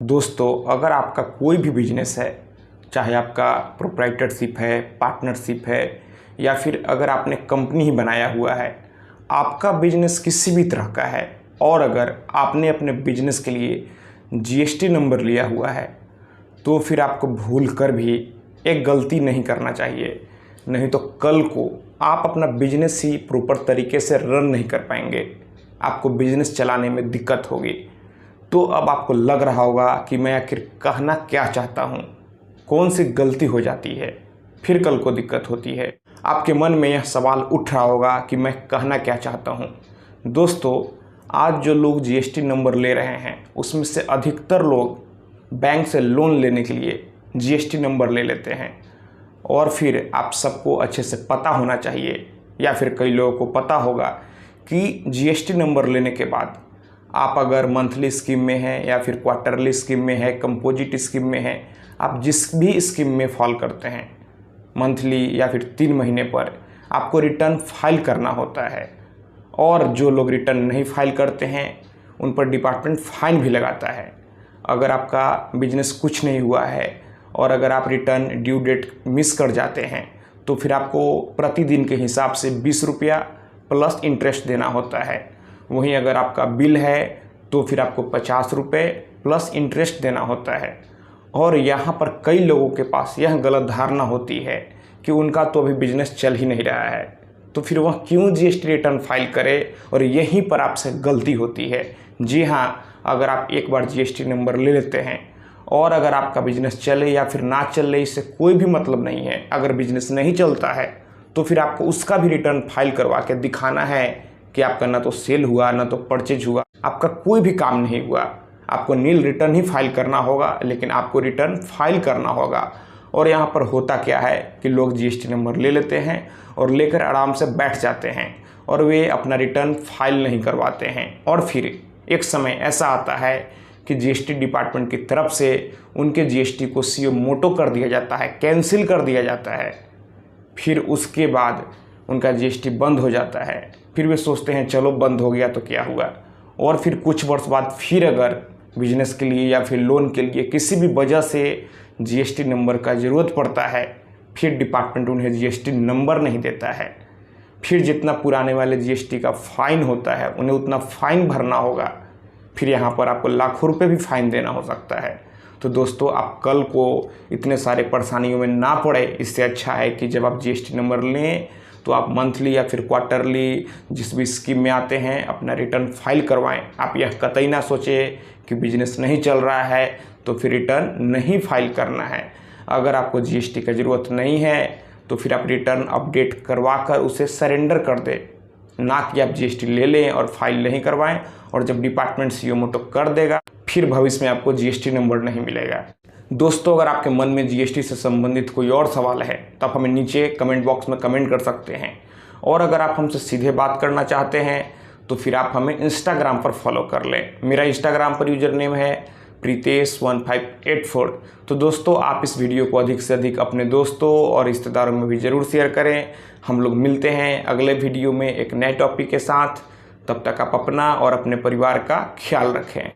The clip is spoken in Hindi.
दोस्तों, अगर आपका कोई भी बिजनेस है, चाहे आपका प्रोप्राइटरशिप है, पार्टनरशिप है या फिर अगर आपने कंपनी ही बनाया हुआ है, आपका बिजनेस किसी भी तरह का है और अगर आपने अपने बिजनेस के लिए जीएसटी नंबर लिया हुआ है, तो फिर आपको भूल कर भी एक गलती नहीं करना चाहिए। नहीं तो कल को आप अपना बिजनेस ही प्रॉपर तरीके से रन नहीं कर पाएंगे, आपको बिजनेस चलाने में दिक्कत होगी। तो अब आपको लग रहा होगा कि मैं आखिर कहना क्या चाहता हूँ, कौन सी गलती हो जाती है, फिर कल को दिक्कत होती है। आपके मन में यह सवाल उठ रहा होगा कि मैं कहना क्या चाहता हूँ। दोस्तों, आज जो लोग जीएसटी नंबर ले रहे हैं, उसमें से अधिकतर लोग बैंक से लोन लेने के लिए जीएसटी नंबर ले लेते हैं। और फिर आप सबको अच्छे से पता होना चाहिए, या फिर कई लोगों को पता होगा कि जीएसटी नंबर लेने के बाद आप अगर मंथली स्कीम में हैं या फिर क्वार्टरली स्कीम में है, कंपोजिट स्कीम में है, आप जिस भी स्कीम में फॉल करते हैं, मंथली या फिर 3 महीने पर आपको रिटर्न फाइल करना होता है। और जो लोग रिटर्न नहीं फाइल करते हैं उन पर डिपार्टमेंट फाइन भी लगाता है। अगर आपका बिजनेस कुछ नहीं हुआ है और अगर आप रिटर्न ड्यू डेट मिस कर जाते हैं, तो फिर आपको प्रतिदिन के हिसाब से 20 रुपया प्लस इंटरेस्ट देना होता है। वहीं अगर आपका बिल है तो फिर आपको 50 रुपये प्लस इंटरेस्ट देना होता है। और यहाँ पर कई लोगों के पास यह गलत धारणा होती है कि उनका तो अभी बिजनेस चल ही नहीं रहा है, तो फिर वह क्यों जीएसटी रिटर्न फाइल करे, और यहीं पर आपसे गलती होती है। जी हाँ, अगर आप एक बार जीएसटी नंबर ले लेते हैं और अगर आपका बिजनेस चले या फिर ना चले, इससे कोई भी मतलब नहीं है। अगर बिजनेस नहीं चलता है तो फिर आपको उसका भी रिटर्न फाइल करवा के दिखाना है कि आपका ना तो सेल हुआ, ना तो परचेज हुआ, आपका कोई भी काम नहीं हुआ। आपको नील रिटर्न ही फाइल करना होगा, लेकिन आपको रिटर्न फाइल करना होगा। और यहाँ पर होता क्या है कि लोग जीएसटी नंबर ले लेते हैं और लेकर आराम से बैठ जाते हैं और वे अपना रिटर्न फाइल नहीं करवाते हैं। और फिर एक समय ऐसा आता है कि जीएसटी डिपार्टमेंट की तरफ से उनके जीएसटी को सीओ मोटो कर दिया जाता है, कैंसिल कर दिया जाता है। फिर उसके बाद उनका जीएसटी बंद हो जाता है। फिर वे सोचते हैं चलो बंद हो गया तो क्या हुआ। और फिर कुछ वर्ष बाद फिर अगर बिजनेस के लिए या फिर लोन के लिए किसी भी वजह से जीएसटी नंबर का ज़रूरत पड़ता है, फिर डिपार्टमेंट उन्हें जीएसटी नंबर नहीं देता है। फिर जितना पुराने वाले जीएसटी का फ़ाइन होता है उन्हें उतना फ़ाइन भरना होगा। फिर यहाँ पर आपको लाखों रुपये भी फ़ाइन देना हो सकता है। तो दोस्तों, आप कल को इतने सारे परेशानियों में ना पड़े, इससे अच्छा है कि जब आप जीएसटी नंबर लें तो आप मंथली या फिर क्वार्टरली जिस भी स्कीम में आते हैं अपना रिटर्न फाइल करवाएं। आप यह कतई ना सोचें कि बिजनेस नहीं चल रहा है तो फिर रिटर्न नहीं फाइल करना है। अगर आपको जीएसटी का ज़रूरत नहीं है तो फिर आप रिटर्न अपडेट करवा कर उसे सरेंडर कर दें, ना कि आप जीएसटी ले लें और फाइल नहीं करवाएं और जब डिपार्टमेंट सीओ मोटो कर देगा फिर भविष्य में आपको जीएसटी नंबर नहीं मिलेगा। दोस्तों, अगर आपके मन में जीएसटी से संबंधित कोई और सवाल है तो आप हमें नीचे कमेंट बॉक्स में कमेंट कर सकते हैं। और अगर आप हमसे सीधे बात करना चाहते हैं तो फिर आप हमें इंस्टाग्राम पर फॉलो कर लें। मेरा इंस्टाग्राम पर यूज़र नेम है प्रीतेश1584। तो दोस्तों, आप इस वीडियो को अधिक से अधिक अपने दोस्तों और रिश्तेदारों में भी ज़रूर शेयर करें। हम लोग मिलते हैं अगले वीडियो में एक नए टॉपिक के साथ। तब तक आप अपना और अपने परिवार का ख्याल रखें।